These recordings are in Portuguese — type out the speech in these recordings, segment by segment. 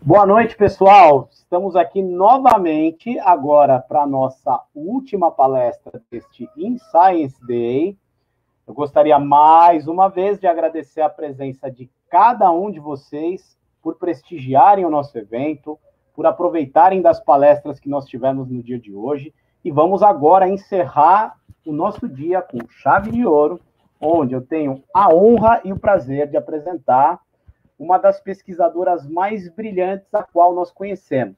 Boa noite, pessoal. Estamos aqui novamente agora para a nossa última palestra deste InScience Day. Eu gostaria mais uma vez de agradecer a presença de cada um de vocês por prestigiarem o nosso evento, por aproveitarem das palestras que nós tivemos no dia de hoje. E vamos agora encerrar o nosso dia com chave de ouro, onde eu tenho a honra e o prazer de apresentar uma das pesquisadoras mais brilhantes a qual nós conhecemos.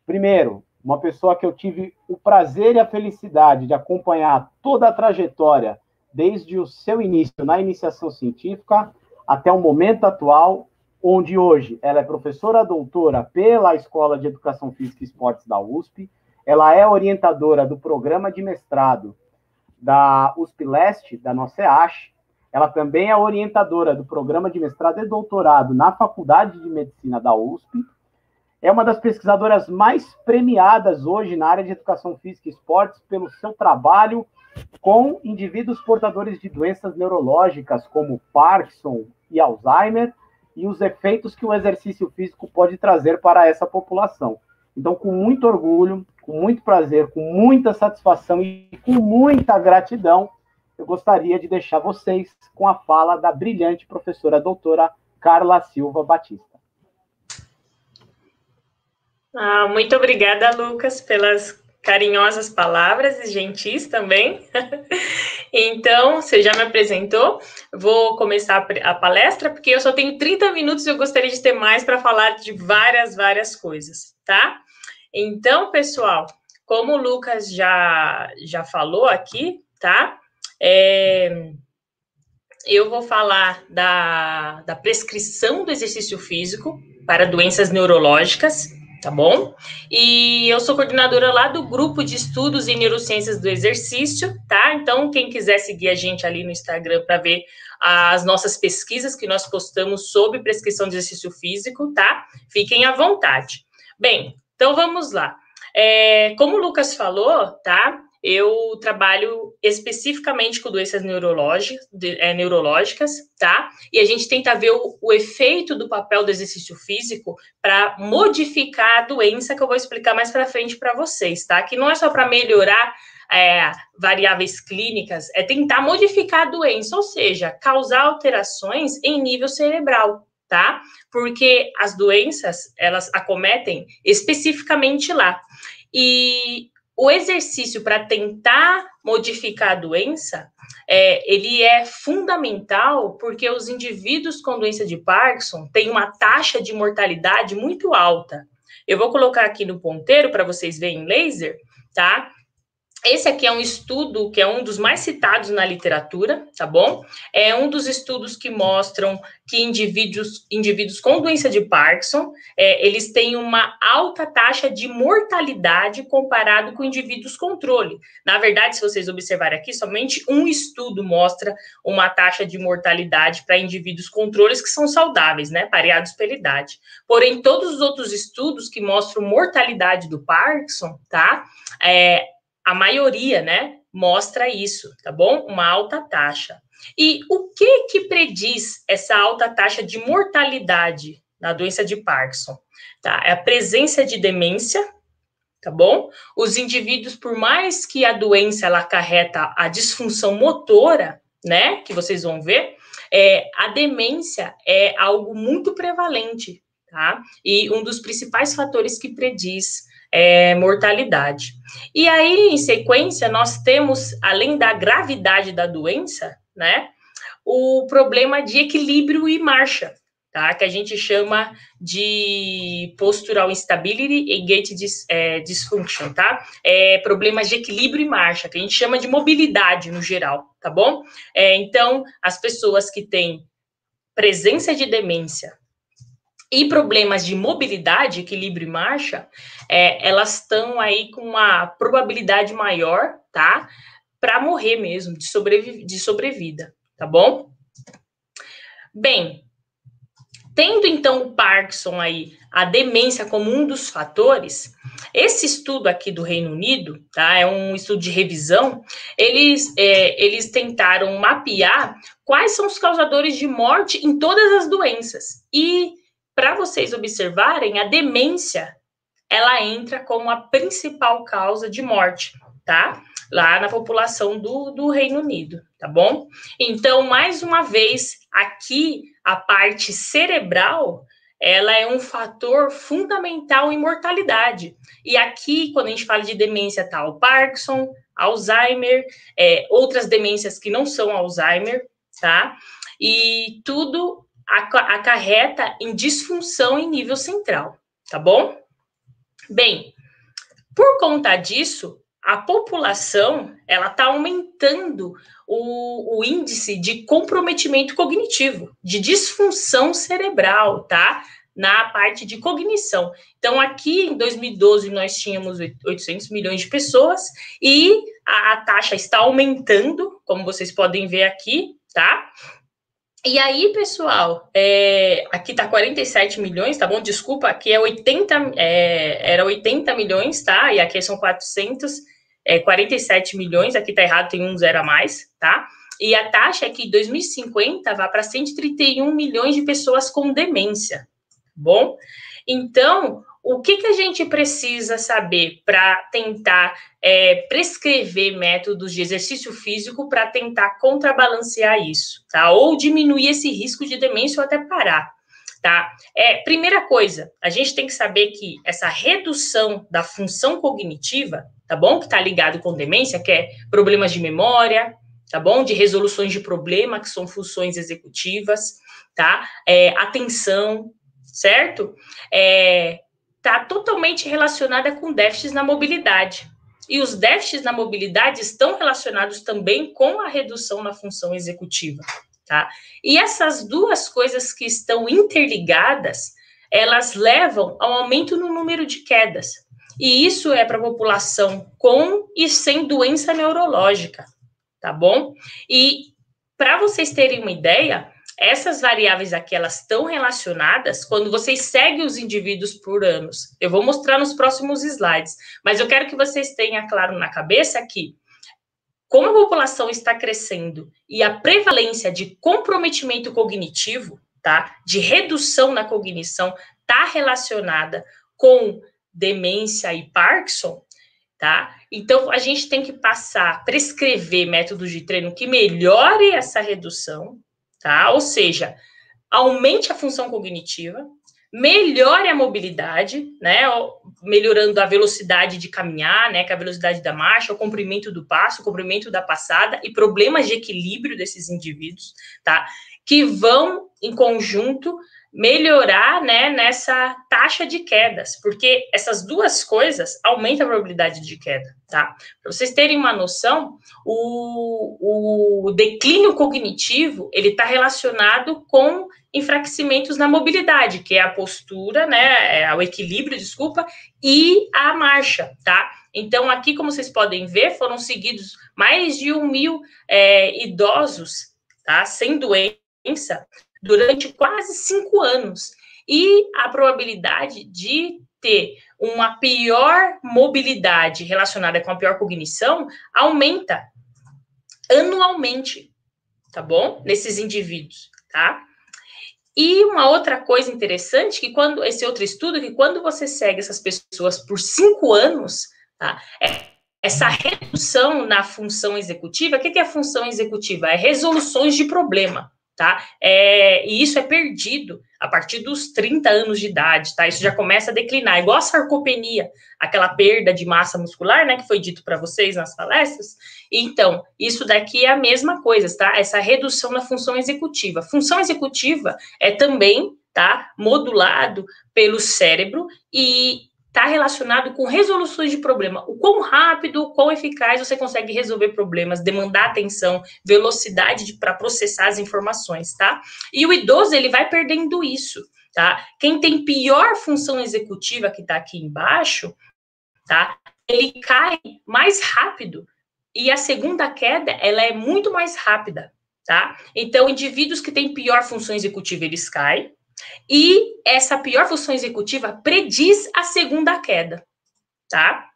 Primeiro, uma pessoa que eu tive o prazer e a felicidade de acompanhar toda a trajetória, desde o seu início na iniciação científica até o momento atual, onde hoje ela é professora doutora pela Escola de Educação Física e Esportes da USP, ela é orientadora do programa de mestrado da USP Leste, da nossa EASH. Ela também é orientadora do programa de mestrado e doutorado na Faculdade de Medicina da USP. É uma das pesquisadoras mais premiadas hoje na área de educação física e esportes pelo seu trabalho com indivíduos portadores de doenças neurológicas como Parkinson e Alzheimer e os efeitos que o exercício físico pode trazer para essa população. Então, com muito orgulho, com muito prazer, com muita satisfação e com muita gratidão, eu gostaria de deixar vocês com a fala da brilhante professora doutora Carla Silva Batista. Muito obrigada, Lucas, pelas carinhosas palavras e gentis também. Então, você já me apresentou, vou começar a palestra, porque eu só tenho 30 minutos e eu gostaria de ter mais para falar de várias coisas, tá? Então, pessoal, como o Lucas já falou aqui, tá? Eu vou falar da prescrição do exercício físico para doenças neurológicas, tá bom? E eu sou coordenadora lá do Grupo de Estudos em Neurociências do Exercício, tá? Então, quem quiser seguir a gente ali no Instagram para ver as nossas pesquisas que nós postamos sobre prescrição de exercício físico, tá? Fiquem à vontade. Bem, então vamos lá. Como o Lucas falou, tá? Eu trabalho especificamente com doenças neurológicas, tá? E a gente tenta ver o efeito do papel do exercício físico para modificar a doença, que eu vou explicar mais para frente para vocês, tá? Que não é só para melhorar variáveis clínicas, é tentar modificar a doença, ou seja, causar alterações em nível cerebral, tá? Porque as doenças, elas acometem especificamente lá. E o exercício para tentar modificar a doença, ele é fundamental porque os indivíduos com doença de Parkinson têm uma taxa de mortalidade muito alta. Eu vou colocar aqui no ponteiro para vocês verem em laser, tá? Esse aqui é um estudo que é um dos mais citados na literatura, tá bom? É um dos estudos que mostram que indivíduos com doença de Parkinson, eles têm uma alta taxa de mortalidade comparado com indivíduos controle. Na verdade, se vocês observarem aqui, somente um estudo mostra uma taxa de mortalidade para indivíduos controles que são saudáveis, né? Pareados pela idade. Porém, todos os outros estudos que mostram mortalidade do Parkinson, tá? A maioria, né, mostra isso, tá bom? Uma alta taxa. E o que prediz essa alta taxa de mortalidade na doença de Parkinson? Tá? É a presença de demência, tá bom? Os indivíduos, por mais que a doença ela acarreta a disfunção motora, né, que vocês vão ver, a demência é algo muito prevalente, tá? E um dos principais fatores que prediz mortalidade. E aí, em sequência, nós temos, além da gravidade da doença, né, o problema de equilíbrio e marcha, tá, que a gente chama de postural instability e gait dysfunction, tá? Problemas de equilíbrio e marcha, que a gente chama de mobilidade no geral, tá bom? Então, as pessoas que têm presença de demência e problemas de mobilidade, equilíbrio e marcha, elas estão aí com uma probabilidade maior, tá? Para morrer mesmo, de sobrevida, tá bom? Bem, tendo então o Parkinson aí, a demência como um dos fatores, esse estudo aqui do Reino Unido, tá? É um estudo de revisão, eles tentaram mapear quais são os causadores de morte em todas as doenças. E para vocês observarem, a demência, ela entra como a principal causa de morte, tá? Lá na população do Reino Unido, tá bom? Então, mais uma vez, aqui, a parte cerebral, ela é um fator fundamental em mortalidade. E aqui, quando a gente fala de demência, tá o Parkinson, Alzheimer, outras demências que não são Alzheimer, tá? E tudo acarreta em disfunção em nível central, tá bom? Bem, por conta disso, a população, ela está aumentando o índice de comprometimento cognitivo, de disfunção cerebral, tá? Na parte de cognição. Então, aqui em 2012, nós tínhamos 800 milhões de pessoas e a taxa está aumentando, como vocês podem ver aqui, tá? E aí, pessoal, aqui tá 47 milhões, tá bom? Desculpa, aqui era 80 milhões, tá? E aqui são 47 milhões, aqui tá errado, tem um zero a mais, tá? E a taxa é que em 2050 vai para 131 milhões de pessoas com demência, bom? Então, o que a gente precisa saber para tentar prescrever métodos de exercício físico para tentar contrabalancear isso, tá? Ou diminuir esse risco de demência ou até parar, tá? Primeira coisa, a gente tem que saber que essa redução da função cognitiva, tá bom? Que está ligado com demência, que é problemas de memória, tá bom? De resoluções de problema, que são funções executivas, tá? Atenção, certo? Está totalmente relacionada com déficits na mobilidade. E os déficits na mobilidade estão relacionados também com a redução na função executiva, tá? E essas duas coisas que estão interligadas, elas levam ao aumento no número de quedas. E isso é para a população com e sem doença neurológica, tá bom? E para vocês terem uma ideia, essas variáveis aqui, elas estão relacionadas quando vocês seguem os indivíduos por anos. Eu vou mostrar nos próximos slides, mas eu quero que vocês tenham claro na cabeça que, como a população está crescendo e a prevalência de comprometimento cognitivo, tá, de redução na cognição, está relacionada com demência e Parkinson, tá? Então, a gente tem que prescrever métodos de treino que melhore essa redução, tá? Ou seja, aumente a função cognitiva, melhore a mobilidade, né? Melhorando a velocidade de caminhar, né? Que é a velocidade da marcha, o comprimento do passo, o comprimento da passada e problemas de equilíbrio desses indivíduos, tá? Que vão, em conjunto, melhorar, né, nessa taxa de quedas, porque essas duas coisas aumentam a probabilidade de queda, tá? Para vocês terem uma noção, o declínio cognitivo, ele está relacionado com enfraquecimentos na mobilidade, que é a postura, né, o equilíbrio, desculpa, e a marcha, tá? Então, aqui, como vocês podem ver, foram seguidos mais de 1.000 idosos, tá, sem doença, durante quase 5 anos. E a probabilidade de ter uma pior mobilidade relacionada com a pior cognição aumenta anualmente, tá bom? Nesses indivíduos, tá? E uma outra coisa interessante, que esse outro estudo, que quando você segue essas pessoas por 5 anos, tá? Essa redução na função executiva, o que é a função executiva? É resoluções de problema, tá? E isso é perdido a partir dos 30 anos de idade, tá? Isso já começa a declinar, igual a sarcopenia, aquela perda de massa muscular, né, que foi dito para vocês nas palestras. Então, isso daqui é a mesma coisa, tá? Essa redução na função executiva. Função executiva é também, tá, modulado pelo cérebro e está relacionado com resoluções de problema. O quão rápido, o quão eficaz você consegue resolver problemas, demandar atenção, velocidade para processar as informações, tá? E o idoso, ele vai perdendo isso, tá? Quem tem pior função executiva, que está aqui embaixo, tá? Ele cai mais rápido. E a segunda queda, ela é muito mais rápida, tá? Então, indivíduos que têm pior função executiva, eles caem. E essa pior função executiva prediz a segunda queda, tá?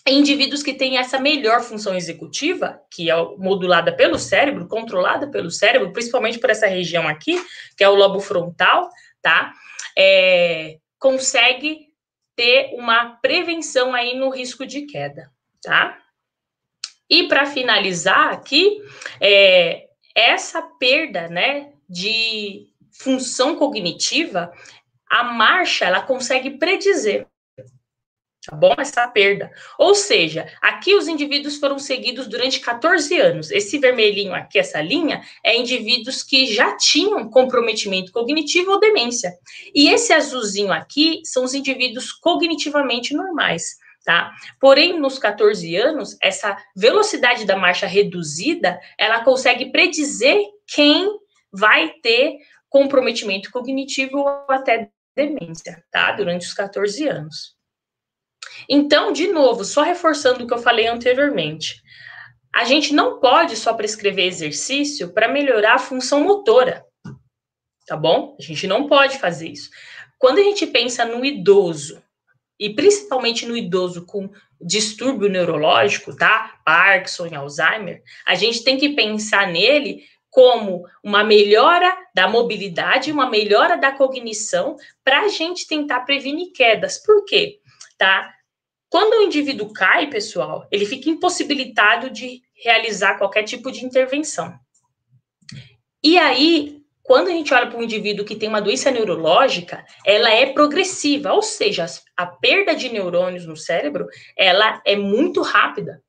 Indivíduos que têm essa melhor função executiva, que é modulada pelo cérebro, controlada pelo cérebro, principalmente por essa região aqui, que é o lobo frontal, tá? consegue ter uma prevenção aí no risco de queda, tá? E para finalizar aqui, essa perda, né, de função cognitiva, a marcha, ela consegue predizer, tá bom? Essa perda. Ou seja, aqui os indivíduos foram seguidos durante 14 anos. Esse vermelhinho aqui, essa linha, é indivíduos que já tinham comprometimento cognitivo ou demência. E esse azulzinho aqui são os indivíduos cognitivamente normais, tá? Porém, nos 14 anos, essa velocidade da marcha reduzida, ela consegue predizer quem vai ter comprometimento cognitivo ou até demência, tá? Durante os 14 anos. Então, de novo, só reforçando o que eu falei anteriormente, a gente não pode só prescrever exercício para melhorar a função motora, tá bom? A gente não pode fazer isso. Quando a gente pensa no idoso, e principalmente no idoso com distúrbio neurológico, tá? Parkinson e Alzheimer, a gente tem que pensar nele como uma melhora da mobilidade, uma melhora da cognição, para a gente tentar prevenir quedas. Por quê? Tá? Quando o indivíduo cai, pessoal, ele fica impossibilitado de realizar qualquer tipo de intervenção. E aí, quando a gente olha para um indivíduo que tem uma doença neurológica, ela é progressiva, ou seja, a perda de neurônios no cérebro, ela é muito rápida.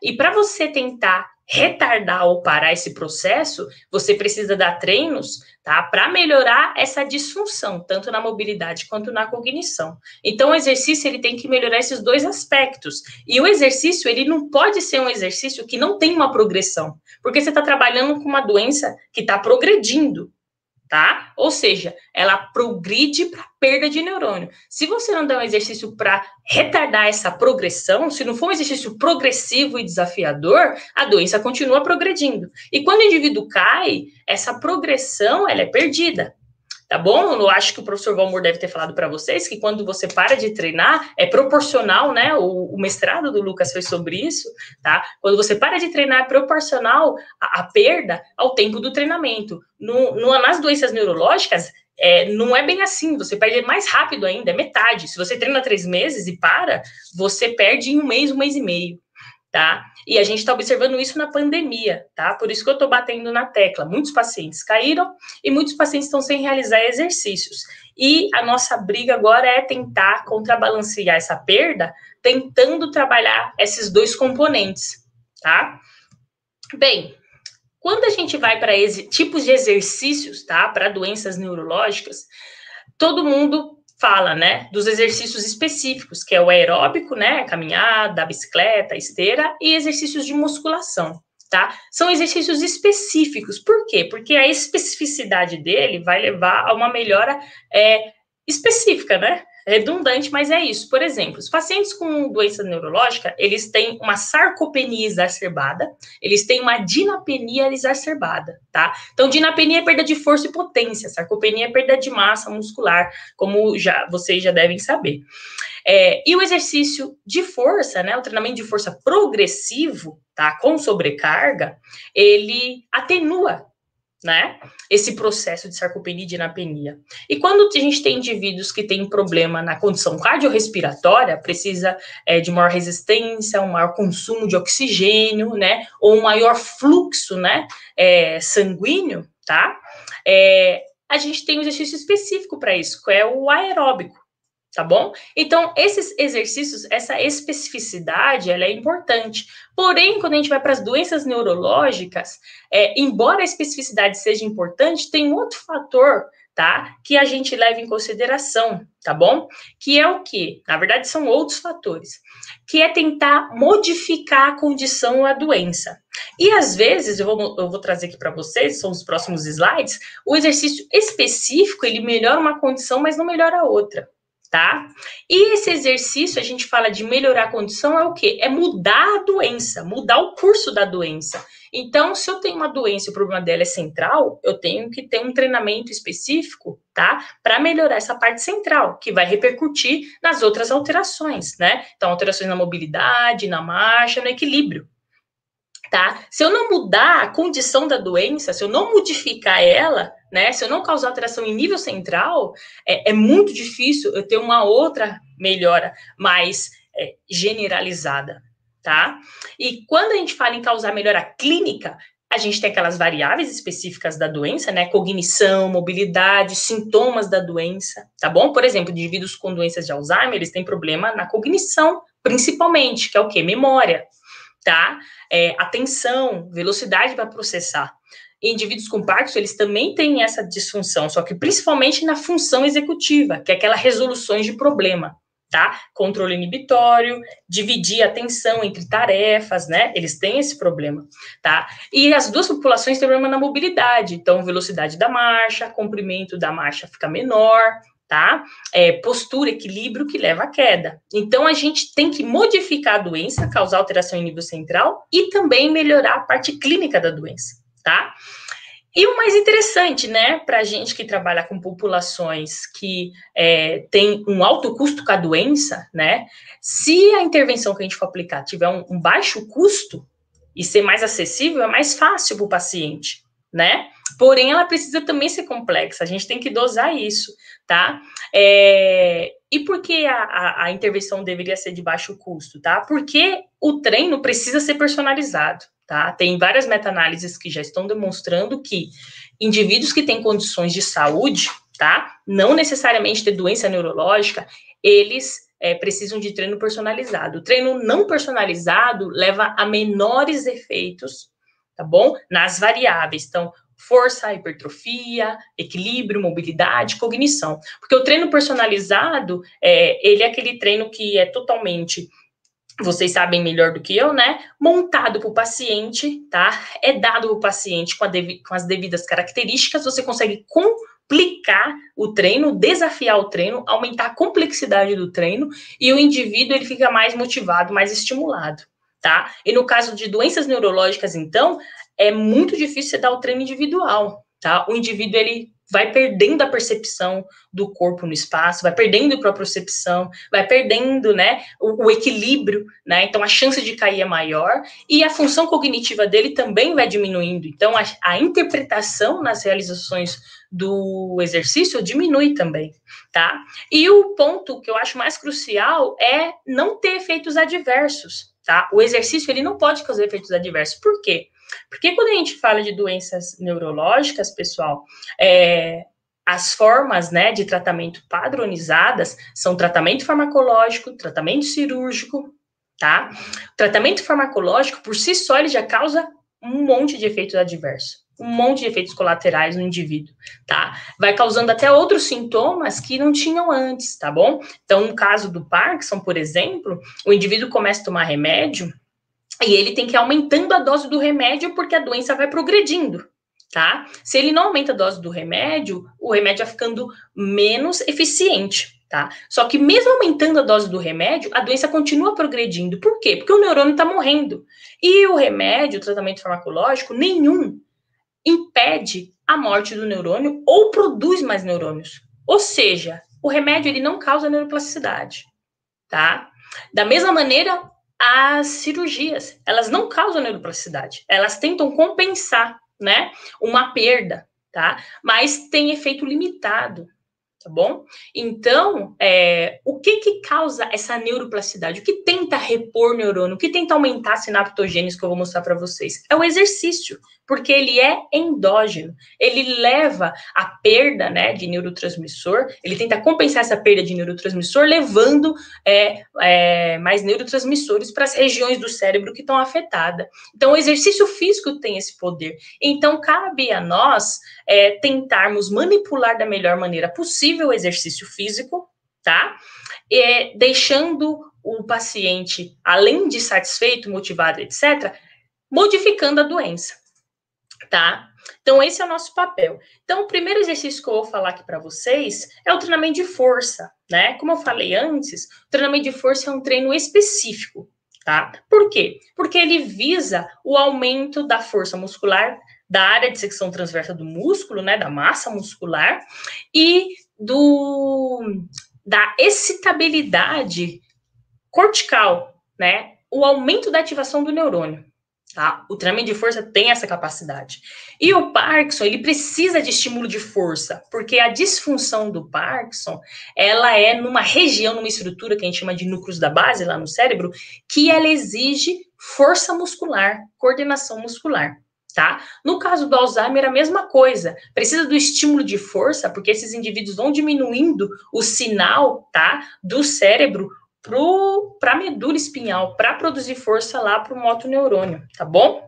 E para você tentar retardar ou parar esse processo, você precisa dar treinos, tá, para melhorar essa disfunção, tanto na mobilidade quanto na cognição. Então, o exercício ele tem que melhorar esses dois aspectos. E o exercício ele não pode ser um exercício que não tem uma progressão, porque você está trabalhando com uma doença que está progredindo. Tá? Ou seja, ela progride para perda de neurônio. Se você não der um exercício para retardar essa progressão, se não for um exercício progressivo e desafiador, a doença continua progredindo. E quando o indivíduo cai, essa progressão ela é perdida. Tá bom? Eu acho que o professor Valmor deve ter falado para vocês que quando você para de treinar, é proporcional, né? O mestrado do Lucas foi sobre isso, tá? Quando você para de treinar, é proporcional a perda ao tempo do treinamento. Nas doenças neurológicas, não é bem assim, você perde mais rápido ainda, é metade. Se você treina 3 meses e para, você perde em um mês e meio. Tá? E a gente está observando isso na pandemia, tá? Por isso que eu estou batendo na tecla. Muitos pacientes caíram e muitos pacientes estão sem realizar exercícios. E a nossa briga agora é tentar contrabalancear essa perda, tentando trabalhar esses dois componentes, tá? Bem, quando a gente vai para tipos de exercícios, tá? Para doenças neurológicas, todo mundo fala, né, dos exercícios específicos, que é o aeróbico, né, caminhada, bicicleta, esteira, e exercícios de musculação, tá? São exercícios específicos. Por quê? Porque a especificidade dele vai levar a uma melhora específica, né? Redundante, mas é isso. Por exemplo, os pacientes com doença neurológica, eles têm uma sarcopenia exacerbada, eles têm uma dinapenia exacerbada, tá? Então, dinapenia é perda de força e potência, sarcopenia é perda de massa muscular, como vocês já devem saber. E o exercício de força, né, o treinamento de força progressivo, tá, com sobrecarga, ele atenua, né, esse processo de sarcopenia e dinapenia. E quando a gente tem indivíduos que têm problema na condição cardiorrespiratória, precisa de maior resistência, um maior consumo de oxigênio, né, ou um maior fluxo, né, sanguíneo, tá? A gente tem um exercício específico para isso, que é o aeróbico. Tá bom? Então, esses exercícios, essa especificidade, ela é importante. Porém, quando a gente vai para as doenças neurológicas, embora a especificidade seja importante, tem outro fator, tá? Que a gente leva em consideração, tá bom? Que é o quê? Na verdade, são outros fatores. Que é tentar modificar a condição ou a doença. E, às vezes, eu vou trazer aqui para vocês, são os próximos slides, o exercício específico, ele melhora uma condição, mas não melhora a outra. Tá? E esse exercício, a gente fala de melhorar a condição, é o quê? É mudar a doença, mudar o curso da doença. Então, se eu tenho uma doença e o problema dela é central, eu tenho que ter um treinamento específico, tá? Para melhorar essa parte central, que vai repercutir nas outras alterações, né? Então, alterações na mobilidade, na marcha, no equilíbrio. tá? Se eu não mudar a condição da doença, se eu não modificar ela, né? Se eu não causar alteração em nível central, é muito difícil eu ter uma outra melhora mais generalizada, tá? E quando a gente fala em causar melhora clínica, a gente tem aquelas variáveis específicas da doença, né? Cognição, mobilidade, sintomas da doença, tá bom? Por exemplo, indivíduos com doenças de Alzheimer, eles têm problema na cognição, principalmente, que é o quê? Memória, tá? Atenção, velocidade para processar. Indivíduos com Parkinson, eles também têm essa disfunção, só que principalmente na função executiva, que é aquela resoluções de problema, tá? Controle inibitório, dividir a atenção entre tarefas, né? Eles têm esse problema, tá? E as duas populações têm problema na mobilidade, então velocidade da marcha, comprimento da marcha fica menor, tá? Postura, equilíbrio que leva à queda. Então, a gente tem que modificar a doença, causar alteração em nível central e também melhorar a parte clínica da doença, tá? E o mais interessante, né, para a gente que trabalha com populações que tem um alto custo com a doença, né, se a intervenção que a gente for aplicar tiver um baixo custo e ser mais acessível, é mais fácil para o paciente, né? Porém, ela precisa também ser complexa, a gente tem que dosar isso, tá? E por que a intervenção deveria ser de baixo custo, tá? Porque o treino precisa ser personalizado, tá? Tem várias meta-análises que já estão demonstrando que indivíduos que têm condições de saúde, tá? Não necessariamente ter doença neurológica, eles precisam de treino personalizado. O treino não personalizado leva a menores efeitos, tá bom? Nas variáveis. Então, força, hipertrofia, equilíbrio, mobilidade, cognição. Porque o treino personalizado, ele é aquele treino que é totalmente, vocês sabem melhor do que eu, né? Montado para o paciente, tá? É dado para o paciente com as devidas características, você consegue complicar o treino, desafiar o treino, aumentar a complexidade do treino e o indivíduo ele fica mais motivado, mais estimulado, tá? E no caso de doenças neurológicas, então, é muito difícil você dar o treino individual, tá? O indivíduo, ele vai perdendo a percepção do corpo no espaço, vai perdendo a propriocepção, vai perdendo, né, o equilíbrio, né? Então, a chance de cair é maior e a função cognitiva dele também vai diminuindo. Então, a interpretação nas realizações do exercício diminui também, tá? E o ponto que eu acho mais crucial é não ter efeitos adversos, tá? O exercício, ele não pode causar efeitos adversos. Por quê? Porque quando a gente fala de doenças neurológicas, pessoal, as formas, né, de tratamento padronizadas são tratamento farmacológico, tratamento cirúrgico, tá? O tratamento farmacológico, por si só, ele já causa um monte de efeitos adversos, um monte de efeitos colaterais no indivíduo, tá? Vai causando até outros sintomas que não tinham antes, tá bom? Então, no caso do Parkinson, por exemplo, o indivíduo começa a tomar remédio e ele tem que ir aumentando a dose do remédio porque a doença vai progredindo, tá? Se ele não aumenta a dose do remédio, o remédio vai ficando menos eficiente, tá? Só que mesmo aumentando a dose do remédio, a doença continua progredindo. Por quê? Porque o neurônio está morrendo. E o remédio, o tratamento farmacológico, nenhum impede a morte do neurônio ou produz mais neurônios. Ou seja, o remédio ele não causa neuroplasticidade, tá? Da mesma maneira, as cirurgias, elas não causam neuroplasticidade, elas tentam compensar, né, uma perda, tá? Mas tem efeito limitado, tá bom? Então, o que causa essa neuroplasticidade? O que tenta repor neurônio? O que tenta aumentar a sinaptogênese que eu vou mostrar para vocês? É o exercício, porque ele é endógeno. Ele leva a perda, né, de neurotransmissor, ele tenta compensar essa perda de neurotransmissor, levando mais neurotransmissores para as regiões do cérebro que estão afetadas. Então, o exercício físico tem esse poder. Então, cabe a nós tentarmos manipular da melhor maneira possível o exercício físico, tá? Deixando o paciente, além de satisfeito, motivado, etc., modificando a doença, tá? Então, esse é o nosso papel. Então, o primeiro exercício que eu vou falar aqui para vocês é o treinamento de força, né? Como eu falei antes, o treinamento de força é um treino específico, tá? Por quê? Porque ele visa o aumento da força muscular, da área de secção transversa do músculo, né, da massa muscular, e da excitabilidade cortical, né, o aumento da ativação do neurônio, Tá? O treinamento de força tem essa capacidade. E o Parkinson, ele precisa de estímulo de força, porque a disfunção do Parkinson, ela é numa região, numa estrutura que a gente chama de núcleos da base, lá no cérebro, que ela exige força muscular, coordenação muscular. Tá? No caso do Alzheimer, a mesma coisa. Precisa do estímulo de força, porque esses indivíduos vão diminuindo o sinal, tá, do cérebro para a medula espinhal, para produzir força lá para o motoneurônio, tá bom?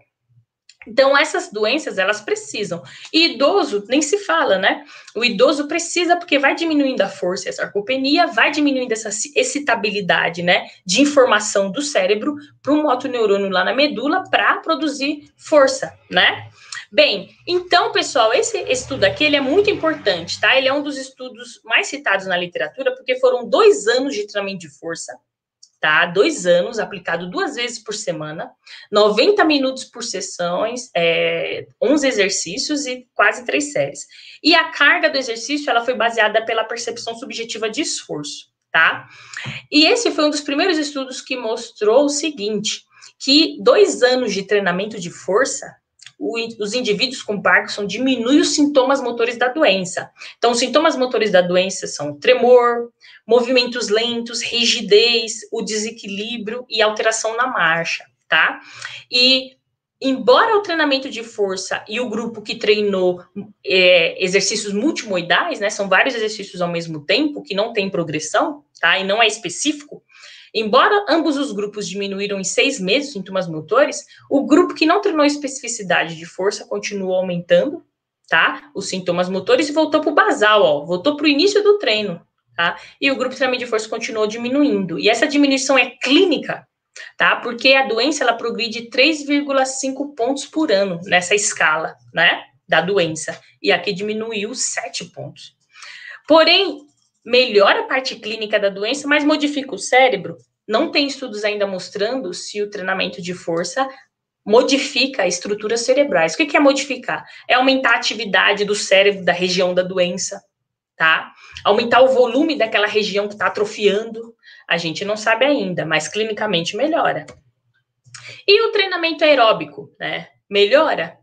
Então, essas doenças, elas precisam. E idoso, nem se fala, né? O idoso precisa, porque vai diminuindo a força e a sarcopenia, vai diminuindo essa excitabilidade, né, de informação do cérebro para o motoneurônio lá na medula para produzir força, né? Bem, então, pessoal, esse estudo aqui, ele é muito importante, tá? Ele é um dos estudos mais citados na literatura, porque foram 2 anos de treinamento de força, tá? 2 anos, aplicado 2 vezes por semana, 90 minutos por sessões, 11 exercícios e quase 3 séries. E a carga do exercício, ela foi baseada pela percepção subjetiva de esforço, tá? E esse foi um dos primeiros estudos que mostrou o seguinte, que 2 anos de treinamento de força, os indivíduos com Parkinson diminuem os sintomas motores da doença. Então, os sintomas motores da doença são tremor, movimentos lentos, rigidez, o desequilíbrio e alteração na marcha, tá? E, embora o treinamento de força e o grupo que treinou exercícios multimodais, né, são vários exercícios ao mesmo tempo, que não tem progressão, tá? E não é específico, embora ambos os grupos diminuíram em 6 meses os sintomas motores, o grupo que não treinou especificidade de força continuou aumentando, tá? Os sintomas motores e voltou para o basal, ó, voltou para o início do treino, tá? E o grupo de treinamento de força continuou diminuindo. E essa diminuição é clínica, tá? Porque a doença, ela progride 3,5 pontos por ano nessa escala, né? Da doença. E aqui diminuiu 7 pontos. Porém, melhora a parte clínica da doença, mas modifica o cérebro. Não tem estudos ainda mostrando se o treinamento de força modifica estruturas cerebrais. O que é modificar? É aumentar a atividade do cérebro da região da doença, tá? Aumentar o volume daquela região que está atrofiando. A gente não sabe ainda, mas clinicamente melhora. E o treinamento aeróbico, né? Melhora?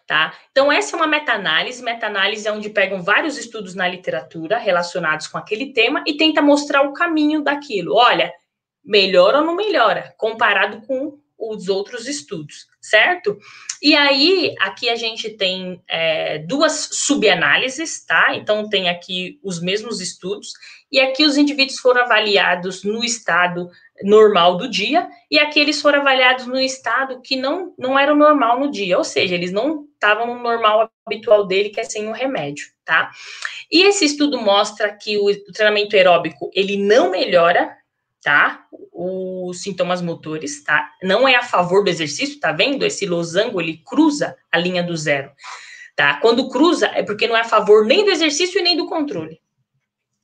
Tá? Então, essa é uma meta-análise. Meta-análise é onde pegam vários estudos na literatura relacionados com aquele tema e tenta mostrar o caminho daquilo. Olha, melhora ou não melhora, comparado com os outros estudos, certo? E aí, aqui a gente tem 2 subanálises, tá? Então, tem aqui os mesmos estudos, e aqui os indivíduos foram avaliados no estado normal do dia, e aqui eles foram avaliados no estado que não era o normal no dia, ou seja, eles não estavam no normal habitual dele, que é sem o remédio, tá? E esse estudo mostra que o treinamento aeróbico, ele não melhora, tá? Os sintomas motores, tá? Não é a favor do exercício, tá vendo? Esse losango, ele cruza a linha do zero, tá? Quando cruza, é porque não é a favor nem do exercício e nem do controle,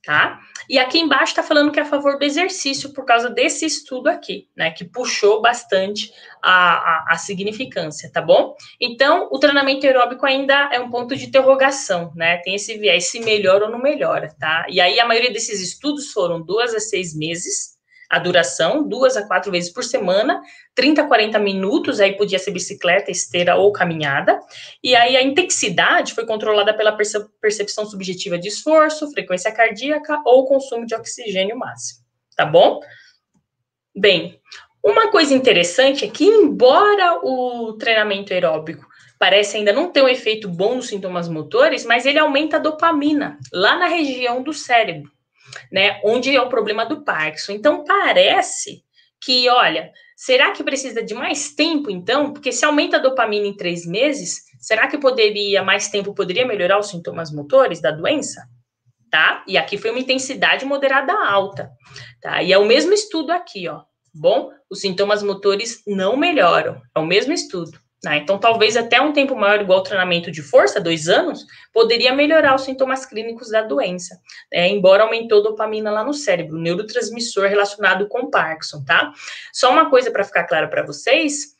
tá? E aqui embaixo tá falando que é a favor do exercício por causa desse estudo aqui, né? Que puxou bastante a significância, tá bom? Então, o treinamento aeróbico ainda é um ponto de interrogação, né? Tem esse viés, se melhora ou não melhora, tá? E aí, a maioria desses estudos foram 2 a 6 meses, a duração, 2 a 4 vezes por semana, 30 a 40 minutos, aí podia ser bicicleta, esteira ou caminhada, e aí a intensidade foi controlada pela percepção subjetiva de esforço, frequência cardíaca ou consumo de oxigênio máximo, tá bom? Bem, uma coisa interessante é que, embora o treinamento aeróbico parece ainda não ter um efeito bom nos sintomas motores, mas ele aumenta a dopamina, lá na região do cérebro, né, onde é o problema do Parkinson. Então, parece que, olha, será que precisa de mais tempo, então? Porque se aumenta a dopamina em 3 meses, será que mais tempo poderia melhorar os sintomas motores da doença? Tá? E aqui foi uma intensidade moderada alta, tá? E é o mesmo estudo aqui, ó. Bom, os sintomas motores não melhoram, é o mesmo estudo. Né? Então, talvez até um tempo maior, igual treinamento de força, 2 anos, poderia melhorar os sintomas clínicos da doença, né? Embora aumentou a dopamina lá no cérebro, o neurotransmissor relacionado com Parkinson, tá? Só uma coisa para ficar claro para vocês,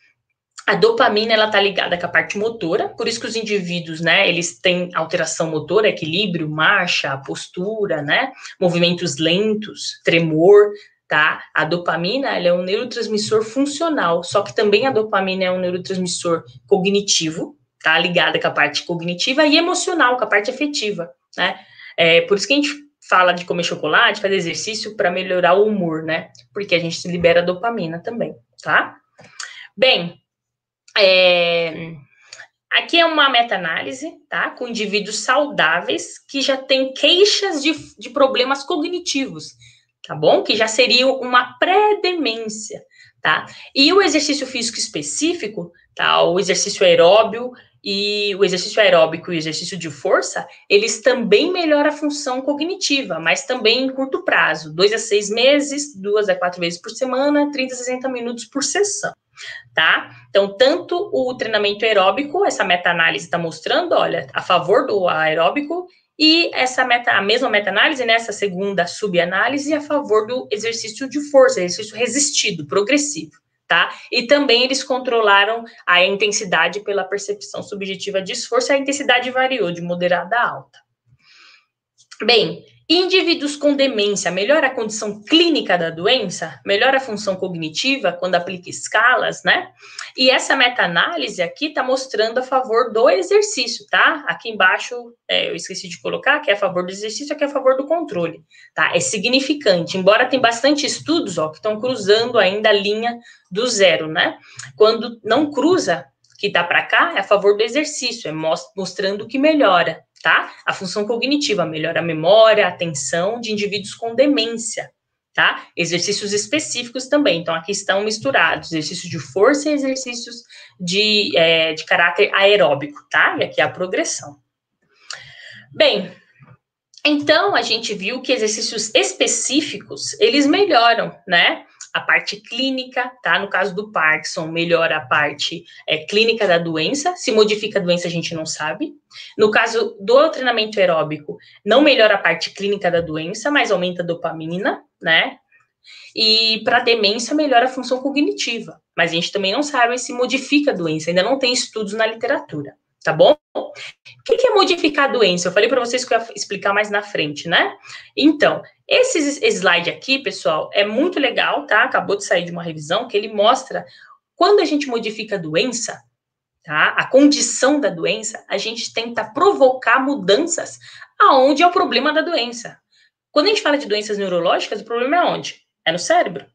a dopamina, ela tá ligada com a parte motora, por isso que os indivíduos, né, eles têm alteração motora, equilíbrio, marcha, postura, né, movimentos lentos, tremor, tá? A dopamina, ela é um neurotransmissor funcional, só que também a dopamina é um neurotransmissor cognitivo, tá? Ligada com a parte cognitiva e emocional, com a parte afetiva, né? Por isso que a gente fala de comer chocolate, fazer exercício para melhorar o humor, né? Porque a gente libera dopamina também, tá? Bem, aqui é uma meta-análise, tá? Com indivíduos saudáveis que já têm queixas de problemas cognitivos, tá bom? Que já seria uma pré-demência, tá? E o exercício físico específico, tá? O exercício aeróbio e o exercício aeróbico e o exercício de força, eles também melhoram a função cognitiva, mas também em curto prazo, 2 a 6 meses, 2 a 4 vezes por semana, 30 a 60 minutos por sessão. Tá? Então, tanto o treinamento aeróbico, essa meta-análise está mostrando, olha, a favor do aeróbico, e a mesma meta-análise, né, essa segunda subanálise, a favor do exercício de força, exercício resistido, progressivo, tá? E também eles controlaram a intensidade pela percepção subjetiva de esforço, a intensidade variou de moderada a alta. Bem, indivíduos com demência, melhora a condição clínica da doença, melhora a função cognitiva quando aplica escalas, né? E essa meta-análise aqui está mostrando a favor do exercício, tá? Aqui embaixo, eu esqueci de colocar, que é a favor do exercício, aqui é a favor do controle, tá? É significante, embora tem bastante estudos, ó, que estão cruzando ainda a linha do zero, né? Quando não cruza, que tá para cá, é a favor do exercício, é mostrando que melhora, tá? A função cognitiva, melhora a memória, a atenção de indivíduos com demência, tá? Exercícios específicos também, então aqui estão misturados, exercícios de força e exercícios de caráter aeróbico, tá? E aqui é a progressão. Bem, então a gente viu que exercícios específicos, eles melhoram, né? A parte clínica, tá? No caso do Parkinson, melhora a parte clínica da doença. Se modifica a doença, a gente não sabe. No caso do treinamento aeróbico, não melhora a parte clínica da doença, mas aumenta a dopamina, né? E para demência, melhora a função cognitiva. Mas a gente também não sabe se modifica a doença. Ainda não tem estudos na literatura, tá bom? O que é modificar a doença? Eu falei para vocês que eu ia explicar mais na frente, né? Então, esse slide aqui, pessoal, é muito legal, tá? Acabou de sair de uma revisão que ele mostra quando a gente modifica a doença, tá? A condição da doença, a gente tenta provocar mudanças aonde é o problema da doença. Quando a gente fala de doenças neurológicas, o problema é onde? É no cérebro.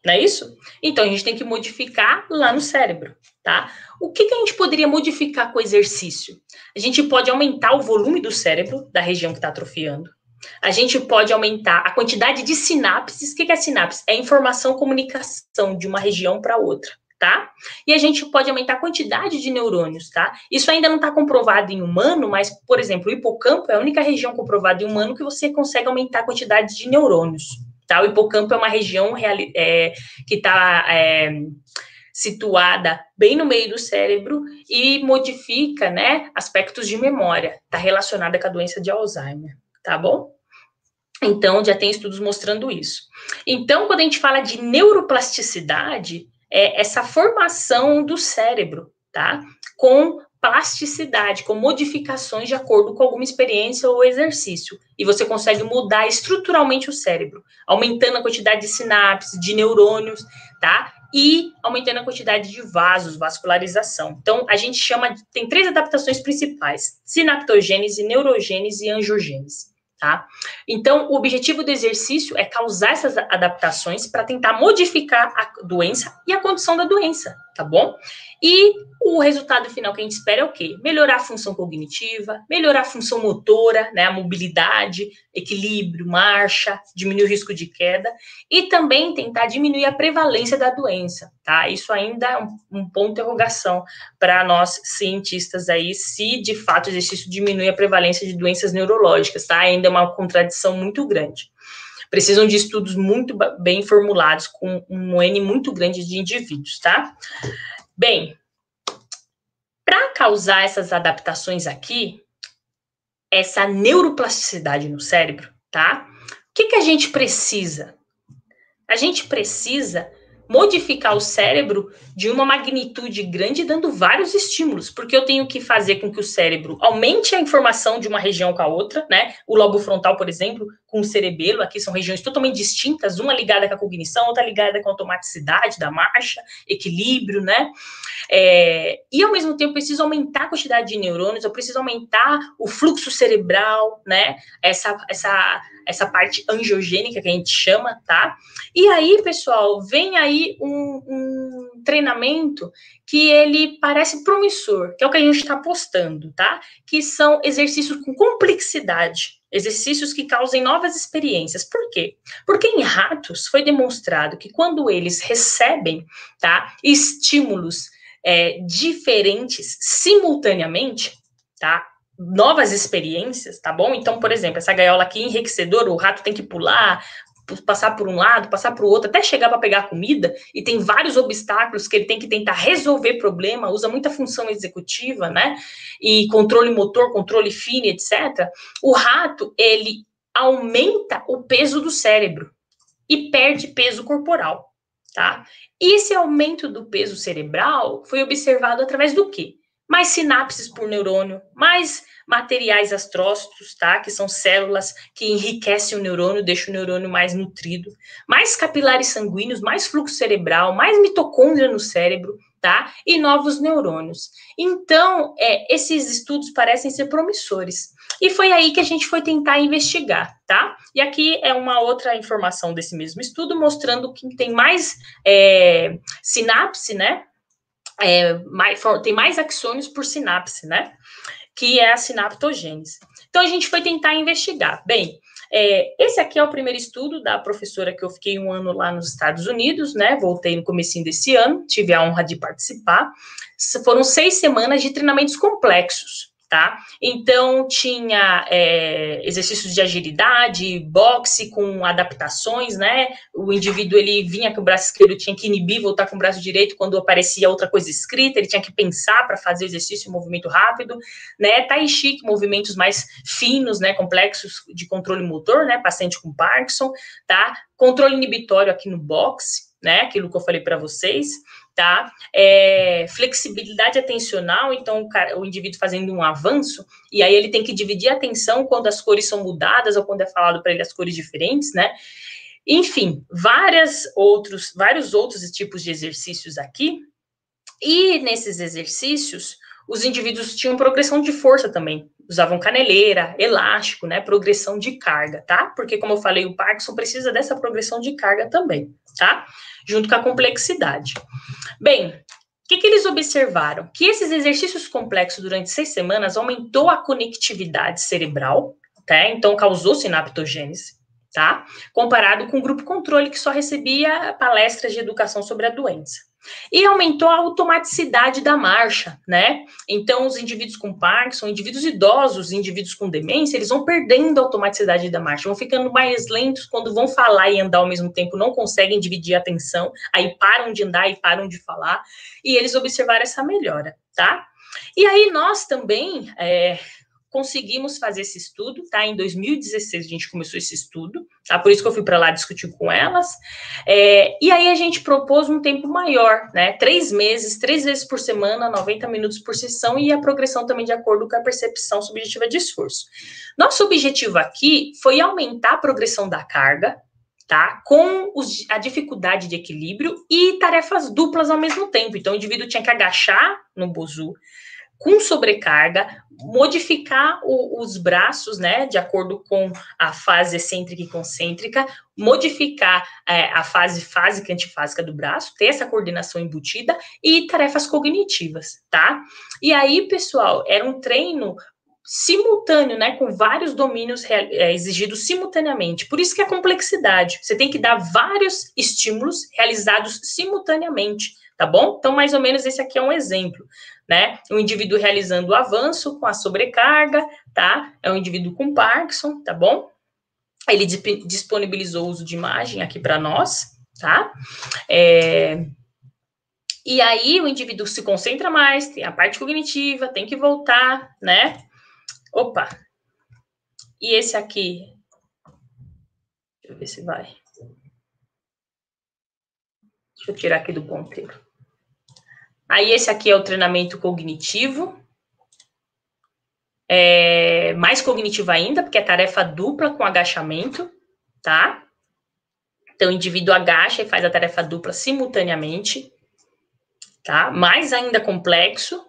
Não é isso? Então, a gente tem que modificar lá no cérebro, tá? O que a gente poderia modificar com o exercício? A gente pode aumentar o volume do cérebro, da região que está atrofiando. A gente pode aumentar a quantidade de sinapses. O que é sinapse? É informação, comunicação de uma região para outra, tá? E a gente pode aumentar a quantidade de neurônios, tá? Isso ainda não está comprovado em humano, mas, por exemplo, o hipocampo é a única região comprovada em humano que você consegue aumentar a quantidade de neurônios. Tá? O hipocampo é uma região que está situada bem no meio do cérebro e modifica, né, aspectos de memória. Está relacionada com a doença de Alzheimer, tá bom? Então, já tem estudos mostrando isso. Então, quando a gente fala de neuroplasticidade, é essa formação do cérebro, tá? Com plasticidade, com modificações de acordo com alguma experiência ou exercício. E você consegue mudar estruturalmente o cérebro, aumentando a quantidade de sinapses, de neurônios, tá? E aumentando a quantidade de vasos, vascularização. Então, a gente tem 3 adaptações principais: sinaptogênese, neurogênese e angiogênese. Tá? Então, o objetivo do exercício é causar essas adaptações para tentar modificar a doença e a condição da doença, tá bom? E o resultado final que a gente espera é o quê? Melhorar a função cognitiva, melhorar a função motora, né, a mobilidade, equilíbrio, marcha, diminuir o risco de queda e também tentar diminuir a prevalência da doença, tá? Isso ainda é um ponto de interrogação para nós cientistas aí, se de fato o exercício diminui a prevalência de doenças neurológicas, tá? Ainda é uma contradição muito grande. Precisam de estudos muito bem formulados, com um N muito grande de indivíduos, tá? Bem, para causar essas adaptações aqui, essa neuroplasticidade no cérebro, tá? O que a gente precisa? A gente precisa modificar o cérebro de uma magnitude grande, dando vários estímulos, porque eu tenho que fazer com que o cérebro aumente a informação de uma região com a outra, né? O lobo frontal, por exemplo, com o cerebelo, aqui são regiões totalmente distintas, uma ligada com a cognição, outra ligada com a automaticidade da marcha, equilíbrio, né? E ao mesmo tempo eu preciso aumentar a quantidade de neurônios, eu preciso aumentar o fluxo cerebral, né? Essa parte angiogênica que a gente chama, tá? E aí, pessoal, vem aí um treinamento que ele parece promissor, que é o que a gente está postando, tá? Que são exercícios com complexidade, exercícios que causem novas experiências. Por quê? Porque em ratos foi demonstrado que quando eles recebem, tá, estímulos diferentes simultaneamente, tá? Novas experiências, tá bom? Então, por exemplo, essa gaiola aqui enriquecedora, o rato tem que pular, passar por um lado, passar para o outro, até chegar para pegar comida, e tem vários obstáculos que ele tem que tentar resolver problema, usa muita função executiva, né? E controle motor, controle fino, etc. O rato, ele aumenta o peso do cérebro e perde peso corporal, tá? E esse aumento do peso cerebral foi observado através do quê? Mais sinapses por neurônio, mais materiais astrócitos, tá? Que são células que enriquecem o neurônio, deixam o neurônio mais nutrido, mais capilares sanguíneos, mais fluxo cerebral, mais mitocôndria no cérebro, tá? E novos neurônios. Então, esses estudos parecem ser promissores. E foi aí que a gente foi tentar investigar, tá? E aqui é uma outra informação desse mesmo estudo, mostrando que tem mais sinapse, né? Tem mais axônios por sinapse, né? Que é a sinaptogênese. Então, a gente foi tentar investigar. Bem, esse aqui é o primeiro estudo da professora que eu fiquei 1 ano lá nos Estados Unidos, né? Voltei no comecinho desse ano, tive a honra de participar. Foram 6 semanas de treinamentos complexos, tá? Então, tinha exercícios de agilidade, boxe com adaptações, né? O indivíduo, ele vinha com o braço esquerdo, tinha que inibir, voltar com o braço direito quando aparecia outra coisa escrita, ele tinha que pensar para fazer o exercício, um movimento rápido, né? Tai Chi, movimentos mais finos, né? Complexos de controle motor, né? Paciente com Parkinson, tá? Controle inibitório aqui no boxe, né? Aquilo que eu falei para vocês, tá? Flexibilidade atencional, então o indivíduo fazendo um avanço, e aí ele tem que dividir a atenção quando as cores são mudadas ou quando é falado para ele as cores diferentes, né? Enfim, vários outros tipos de exercícios aqui, e nesses exercícios, os indivíduos tinham progressão de força também, usavam caneleira, elástico, né, progressão de carga, tá? Porque, como eu falei, o Parkinson precisa dessa progressão de carga também, tá? Junto com a complexidade. Bem, o que eles observaram? Que esses exercícios complexos durante 6 semanas aumentou a conectividade cerebral, tá? Então, causou sinaptogênese, tá? Comparado com o grupo controle, que só recebia palestras de educação sobre a doença. E aumentou a automaticidade da marcha, né? Então, os indivíduos com Parkinson, indivíduos idosos, indivíduos com demência, eles vão perdendo a automaticidade da marcha, vão ficando mais lentos quando vão falar e andar ao mesmo tempo, não conseguem dividir a atenção, aí param de andar e param de falar, e eles observaram essa melhora, tá? E aí nós também conseguimos fazer esse estudo, tá? Em 2016 a gente começou esse estudo, tá? Por isso que eu fui para lá discutir com elas. E aí a gente propôs um tempo maior, né? 3 meses, 3 vezes por semana, 90 minutos por sessão, e a progressão também de acordo com a percepção subjetiva de esforço. Nosso objetivo aqui foi aumentar a progressão da carga, tá? Com a dificuldade de equilíbrio e tarefas duplas ao mesmo tempo. Então, o indivíduo tinha que agachar no bozu, com sobrecarga, modificar os braços, né, de acordo com a fase excêntrica e concêntrica, modificar a fase fásica e antifásica do braço, ter essa coordenação embutida e tarefas cognitivas, tá? E aí, pessoal, era um treino simultâneo, né, com vários domínios exigidos simultaneamente. Por isso que a complexidade, você tem que dar vários estímulos realizados simultaneamente, tá bom? Então, mais ou menos esse aqui é um exemplo, né? Um indivíduo realizando o avanço com a sobrecarga, tá? É um indivíduo com Parkinson, tá bom? Ele disponibilizou o uso de imagem aqui para nós, tá? E aí o indivíduo se concentra mais, tem a parte cognitiva, tem que voltar, né? Opa! E esse aqui, deixa eu ver se vai. Deixa eu tirar aqui do ponteiro. Aí esse aqui é o treinamento cognitivo. mais cognitiva ainda, porque é tarefa dupla com agachamento, tá? Então, o indivíduo agacha e faz a tarefa dupla simultaneamente, tá? Mais ainda complexo,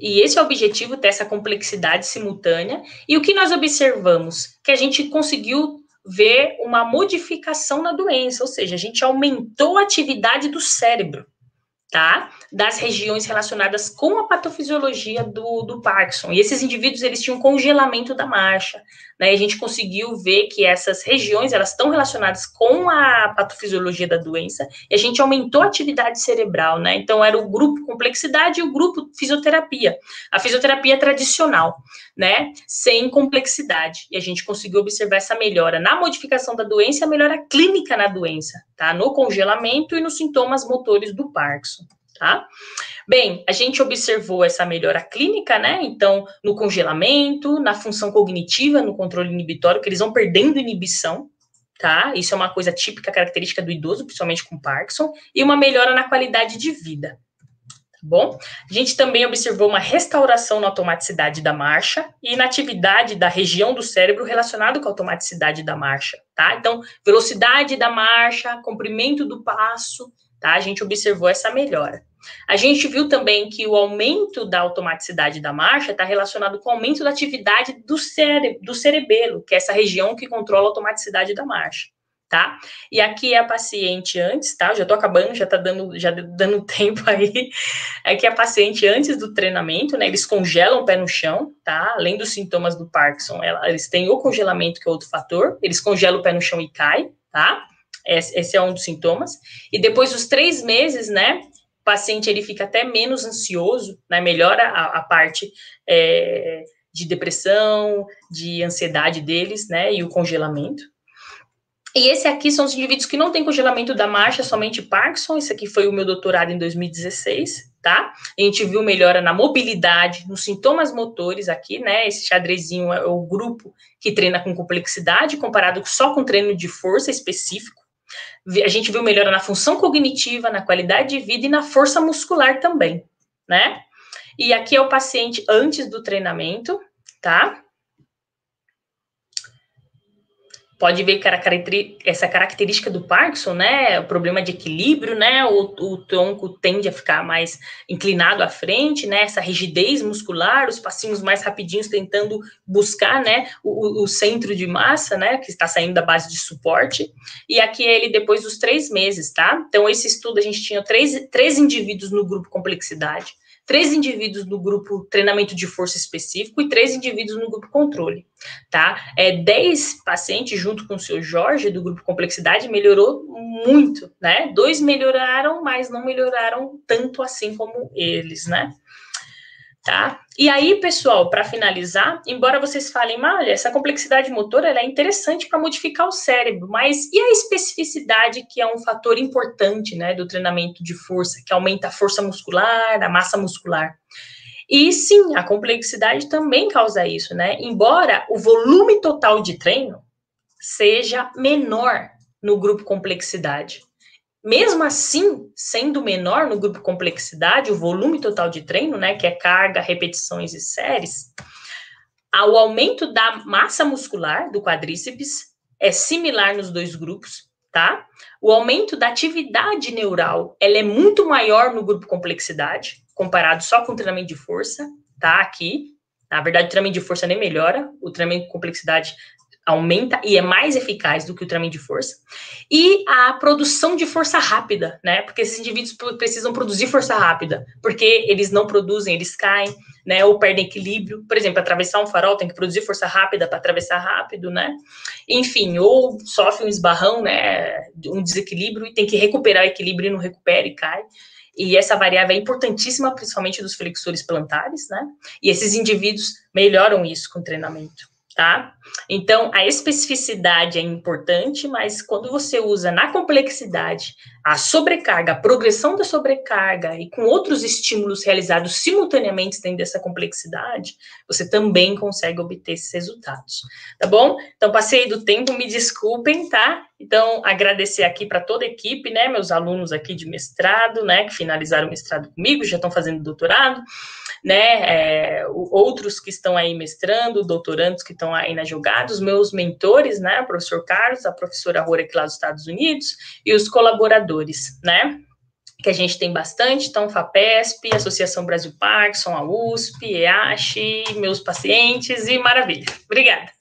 e esse é o objetivo, ter essa complexidade simultânea. E o que nós observamos? Que a gente conseguiu ver uma modificação na doença, ou seja, a gente aumentou a atividade do cérebro, tá? Das regiões relacionadas com a patofisiologia do Parkinson. E esses indivíduos, eles tinham congelamento da marcha, né? E a gente conseguiu ver que essas regiões, elas estão relacionadas com a patofisiologia da doença, e a gente aumentou a atividade cerebral, né? Então, era o grupo complexidade e o grupo fisioterapia. A fisioterapia tradicional, né? Sem complexidade. E a gente conseguiu observar essa melhora na modificação da doença e a melhora clínica na doença, tá? No congelamento e nos sintomas motores do Parkinson, tá? Bem, a gente observou essa melhora clínica, né? Então, no congelamento, na função cognitiva, no controle inibitório, que eles vão perdendo inibição, tá? Isso é uma coisa típica, característica do idoso, principalmente com Parkinson, e uma melhora na qualidade de vida. Tá bom? A gente também observou uma restauração na automaticidade da marcha e na atividade da região do cérebro relacionado com a automaticidade da marcha, tá? Então, velocidade da marcha, comprimento do passo, tá? A gente observou essa melhora. A gente viu também que o aumento da automaticidade da marcha está relacionado com o aumento da atividade do cerebelo, que é essa região que controla a automaticidade da marcha. Tá? E aqui é a paciente antes, tá? Já tô acabando, já dando tempo aí. Aqui é a paciente antes do treinamento, né? Eles congelam o pé no chão, tá? Além dos sintomas do Parkinson, eles têm o congelamento, que é outro fator. Eles congelam o pé no chão e caem, tá? Esse é um dos sintomas. E depois dos 3 meses, né? O paciente, ele fica até menos ansioso, né? Melhora a parte de depressão, de ansiedade deles, né? E o congelamento. E esse aqui são os indivíduos que não têm congelamento da marcha, somente Parkinson. Esse aqui foi o meu doutorado em 2016, tá? A gente viu melhora na mobilidade, nos sintomas motores aqui, né? Esse xadrezinho é o grupo que treina com complexidade, comparado só com treino de força específico. A gente viu melhora na função cognitiva, na qualidade de vida e na força muscular também, né? E aqui é o paciente antes do treinamento, tá? Pode ver essa característica do Parkinson, né? O problema de equilíbrio, né? O tronco tende a ficar mais inclinado à frente, né? Essa rigidez muscular, os passinhos mais rapidinhos tentando buscar, né? O centro de massa, né? Que está saindo da base de suporte. E aqui é ele depois dos 3 meses, tá? Então, esse estudo a gente tinha 3 indivíduos no grupo complexidade, 3 indivíduos no grupo treinamento de força específico e 3 indivíduos no grupo controle, tá? 10 pacientes junto com o seu Jorge, do grupo complexidade, melhorou muito, né? 2 melhoraram, mas não melhoraram tanto assim como eles, né? Tá? E aí, pessoal, para finalizar, embora vocês falem, olha, essa complexidade motora ela é interessante para modificar o cérebro, mas e a especificidade, que é um fator importante, né, do treinamento de força, que aumenta a força muscular, a massa muscular? E sim, a complexidade também causa isso, né? Embora o volume total de treino seja menor no grupo complexidade. Mesmo assim, sendo menor no grupo complexidade, o volume total de treino, né, que é carga, repetições e séries, o aumento da massa muscular do quadríceps é similar nos 2 grupos, tá? O aumento da atividade neural, ela é muito maior no grupo complexidade, comparado só com o treinamento de força, tá? Aqui, na verdade, o treinamento de força nem melhora, o treinamento de complexidade aumenta e é mais eficaz do que o treinamento de força. E a produção de força rápida, né? Porque esses indivíduos precisam produzir força rápida, porque eles não produzem, eles caem, né? Ou perdem equilíbrio. Por exemplo, atravessar um farol tem que produzir força rápida para atravessar rápido, né? Enfim, ou sofre um esbarrão, né? Um desequilíbrio e tem que recuperar o equilíbrio e não recupera e cai. E essa variável é importantíssima, principalmente dos flexores plantares, né? E esses indivíduos melhoram isso com treinamento, tá? Então, a especificidade é importante, mas quando você usa na complexidade a sobrecarga, a progressão da sobrecarga e com outros estímulos realizados simultaneamente dentro dessa complexidade, você também consegue obter esses resultados, tá bom? Então, passei do tempo, me desculpem, tá? Então, agradecer aqui para toda a equipe, né, meus alunos aqui de mestrado, né, que finalizaram o mestrado comigo, já estão fazendo doutorado, né, outros que estão aí mestrando, doutorandos que estão aí na jogada, os meus mentores, né, o professor Carlos, a professora Rora aqui lá dos Estados Unidos, e os colaboradores, né, que a gente tem bastante, então, FAPESP, Associação Brasil Parkinson, a USP, EASH, meus pacientes, e maravilha. Obrigada.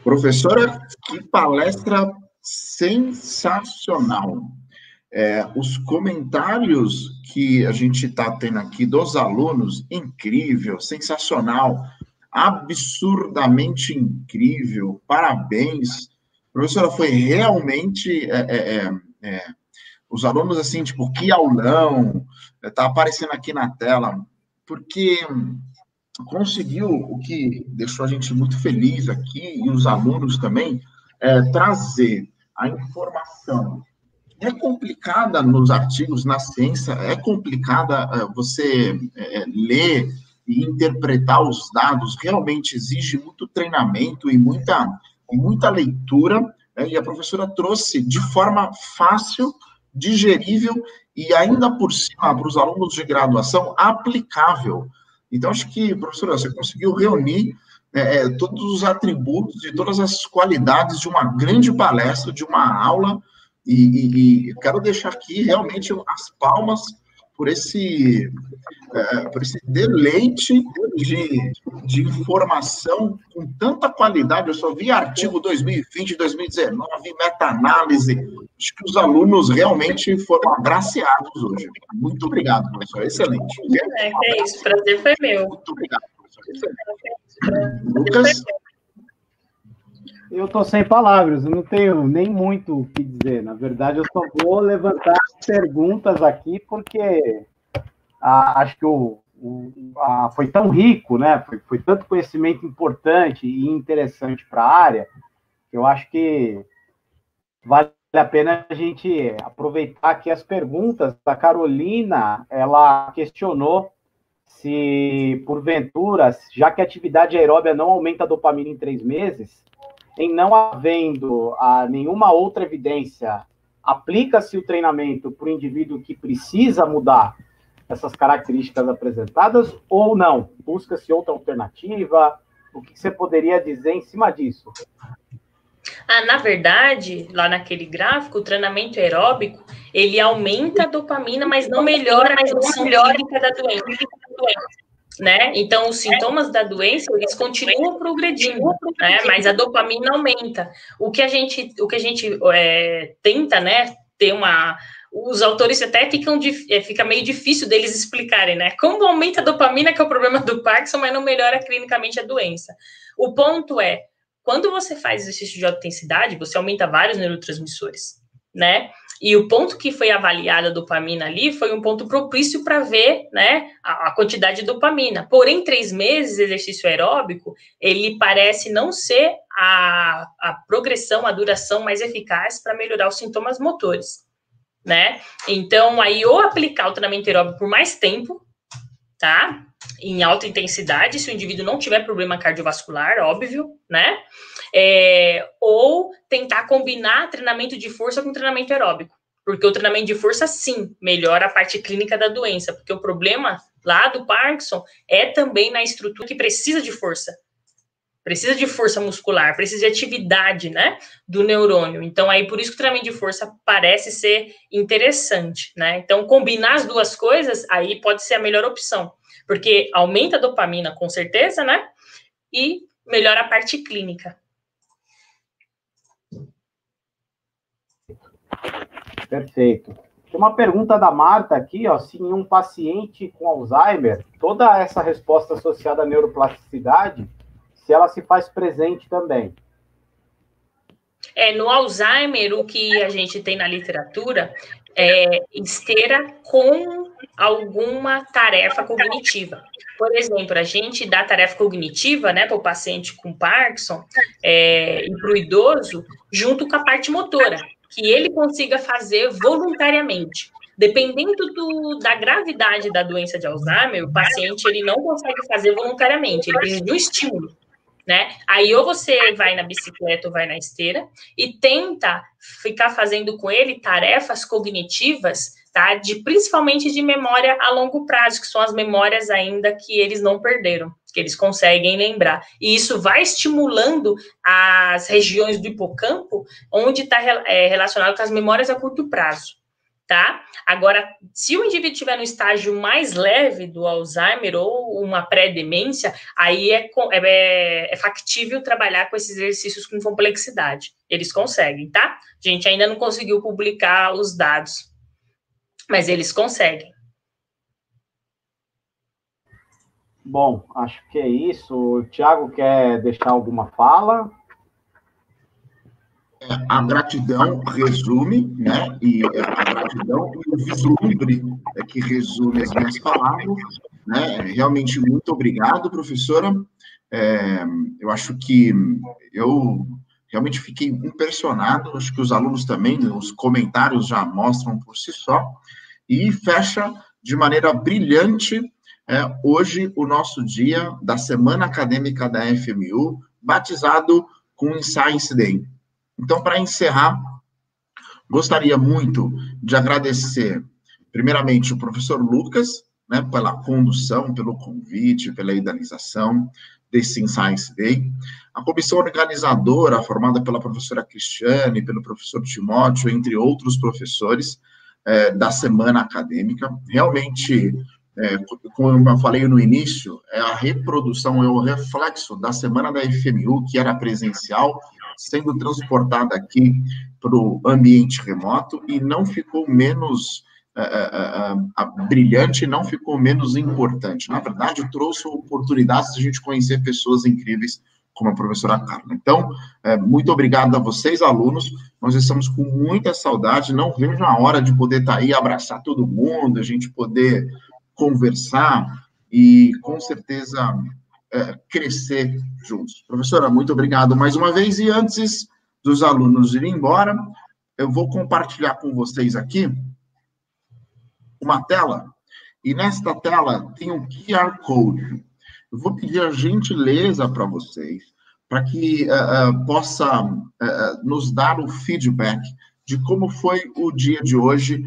Professora, que palestra sensacional. Os comentários que a gente está tendo aqui dos alunos, incrível, sensacional, absurdamente incrível, parabéns. Professora, foi realmente... os alunos, assim, tipo, que aulão, está aparecendo aqui na tela, porque... conseguiu o que deixou a gente muito feliz aqui, e os alunos também, trazer a informação. É complicada nos artigos, na ciência, é complicada você ler e interpretar os dados, realmente exige muito treinamento e muita leitura, e a professora trouxe de forma fácil, digerível, e ainda por cima, para os alunos de graduação, aplicável. Então, acho que, professora, você conseguiu reunir todos os atributos e todas as qualidades de uma grande palestra, de uma aula, e quero deixar aqui realmente as palmas por esse deleite de informação com tanta qualidade. Eu só vi artigo 2020, 2019, meta-análise. Acho que os alunos realmente foram agraciados hoje. Muito obrigado, professor. Excelente. É isso, o prazer foi meu. Muito obrigado, professor. Lucas? Eu estou sem palavras, eu não tenho nem muito o que dizer. Na verdade, eu só vou levantar perguntas aqui, porque acho que foi tão rico, né? Foi tanto conhecimento importante e interessante para a área, que eu acho que vale a pena a gente aproveitar aqui as perguntas. A Carolina, ela questionou se, porventura, já que a atividade aeróbia não aumenta a dopamina em 3 meses, em não havendo nenhuma outra evidência, aplica-se o treinamento para o indivíduo que precisa mudar essas características apresentadas ou não? Busca-se outra alternativa? O que você poderia dizer em cima disso? Na verdade, lá naquele gráfico, o treinamento aeróbico, ele aumenta a dopamina, mas não melhora a condição clínica da doença. Né? Então, os sintomas da doença, eles continuam progredindo, né? Mas a dopamina aumenta. O que a gente tenta, né, ter os autores até fica meio difícil deles explicarem, né? Como aumenta a dopamina, que é o problema do Parkinson, mas não melhora clinicamente a doença. O ponto é, quando você faz exercício de alta intensidade, você aumenta vários neurotransmissores, né? E o ponto que foi avaliada a dopamina ali foi um ponto propício para ver, né, a quantidade de dopamina. Porém, 3 meses de exercício aeróbico, ele parece não ser a progressão, a duração mais eficaz para melhorar os sintomas motores, né? Então, aí, ou aplicar o treinamento aeróbico por mais tempo, tá? Em alta intensidade, se o indivíduo não tiver problema cardiovascular, óbvio, né? Ou tentar combinar treinamento de força com treinamento aeróbico, porque o treinamento de força, sim, melhora a parte clínica da doença, porque o problema lá do Parkinson é também na estrutura que precisa de força muscular, precisa de atividade, né, do neurônio. Então, aí, por isso que o treinamento de força parece ser interessante, né? Então, combinar as duas coisas, aí pode ser a melhor opção, porque aumenta a dopamina, com certeza, né, e melhora a parte clínica. Perfeito. Tem uma pergunta da Marta aqui, ó, se em um paciente com Alzheimer, toda essa resposta associada à neuroplasticidade, se ela se faz presente também. No Alzheimer, o que a gente tem na literatura esteira com alguma tarefa cognitiva. Por exemplo, a gente dá tarefa cognitiva, né, para o paciente com Parkinson e para o idoso, junto com a parte motora, que ele consiga fazer voluntariamente. Dependendo da gravidade da doença de Alzheimer, o paciente ele não consegue fazer voluntariamente, ele precisa de um estímulo, né? Aí ou você vai na bicicleta ou vai na esteira e tenta ficar fazendo com ele tarefas cognitivas, tá? Principalmente de memória a longo prazo, que são as memórias ainda que eles não perderam, que eles conseguem lembrar. E isso vai estimulando as regiões do hipocampo, onde está relacionado com as memórias a curto prazo. Tá? Agora, se o indivíduo estiver no estágio mais leve do Alzheimer ou uma pré-demência, aí é factível trabalhar com esses exercícios com complexidade. Eles conseguem, tá? A gente ainda não conseguiu publicar os dados, mas eles conseguem. Bom, acho que é isso. O Thiago quer deixar alguma fala? A gratidão resume, né? E a gratidão e o vislumbre que resume as minhas palavras, né? Realmente, muito obrigado, professora. Eu acho que eu realmente fiquei impressionado, acho que os alunos também, os comentários já mostram por si só, e fecha de maneira brilhante hoje o nosso dia da Semana Acadêmica da FMU, batizado com Science Day. Então, para encerrar, gostaria muito de agradecer, primeiramente, o professor Lucas, né, pela condução, pelo convite, pela idealização desse Science Day, a comissão organizadora, formada pela professora Cristiane, pelo professor Timóteo, entre outros professores da Semana Acadêmica. Realmente, como eu falei no início, é a reprodução, é o reflexo da Semana da FMU, que era presencial, sendo transportada aqui para o ambiente remoto, e não ficou menos brilhante, não ficou menos importante. Na verdade, trouxe oportunidades de a gente conhecer pessoas incríveis como a professora Carla. Então, muito obrigado a vocês, alunos. Nós estamos com muita saudade, não vejo a hora de poder estar aí, abraçar todo mundo, a gente poder conversar e, com certeza, crescer juntos. Professora, muito obrigado mais uma vez. E antes dos alunos irem embora, eu vou compartilhar com vocês aqui uma tela, e nesta tela tem um QR Code. Eu vou pedir a gentileza para vocês, para que possa nos dar o feedback de como foi o dia de hoje,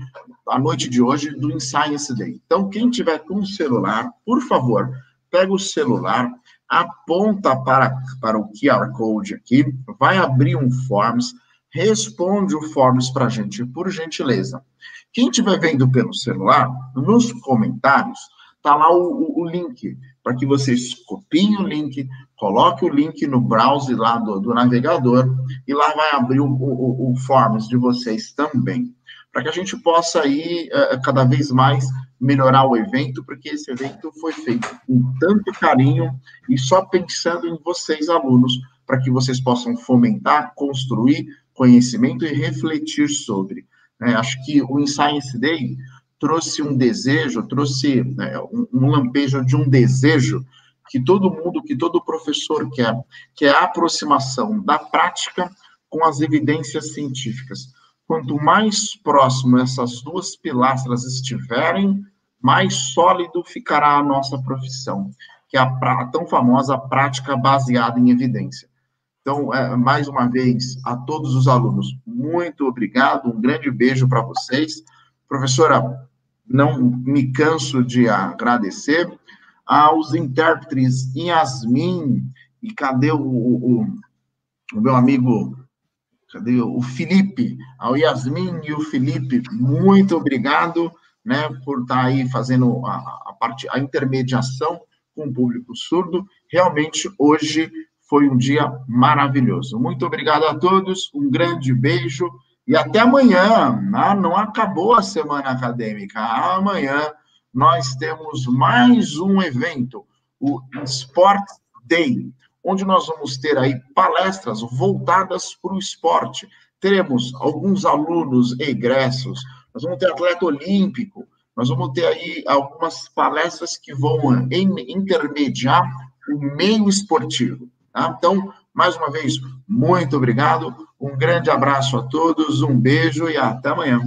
a noite de hoje, do Science Day. Então, quem tiver com o celular, por favor, pega o celular, aponta para o QR Code aqui, vai abrir um Forms, responde o Forms para a gente, por gentileza. Quem estiver vendo pelo celular, nos comentários, está lá o link, para que vocês copiem o link, coloquem o link no browser lá do navegador, e lá vai abrir o Forms de vocês também, para que a gente possa aí, cada vez mais, melhorar o evento, porque esse evento foi feito com tanto carinho e só pensando em vocês, alunos, para que vocês possam fomentar, construir conhecimento e refletir sobre. Acho que o Science Day trouxe um desejo, trouxe um lampejo de um desejo que todo mundo, que todo professor quer, que é a aproximação da prática com as evidências científicas. Quanto mais próximo essas duas pilastras estiverem, mais sólido ficará a nossa profissão, que é a tão famosa prática baseada em evidência. Então, mais uma vez, a todos os alunos, muito obrigado, um grande beijo para vocês. Professora, não me canso de agradecer aos intérpretes Yasmin, e cadê o meu amigo, cadê o Felipe? Ao Yasmin e o Felipe, muito obrigado, né, por estar aí fazendo a intermediação com o público surdo. Realmente, hoje foi um dia maravilhoso. Muito obrigado a todos, um grande beijo e até amanhã. Não acabou a semana acadêmica. Amanhã nós temos mais um evento, o Sport Day, onde nós vamos ter aí palestras voltadas para o esporte. Teremos alguns alunos egressos nós vamos ter atleta olímpico, nós vamos ter aí algumas palestras que vão intermediar o meio esportivo. Tá? Então, mais uma vez, muito obrigado, um grande abraço a todos, um beijo e até amanhã.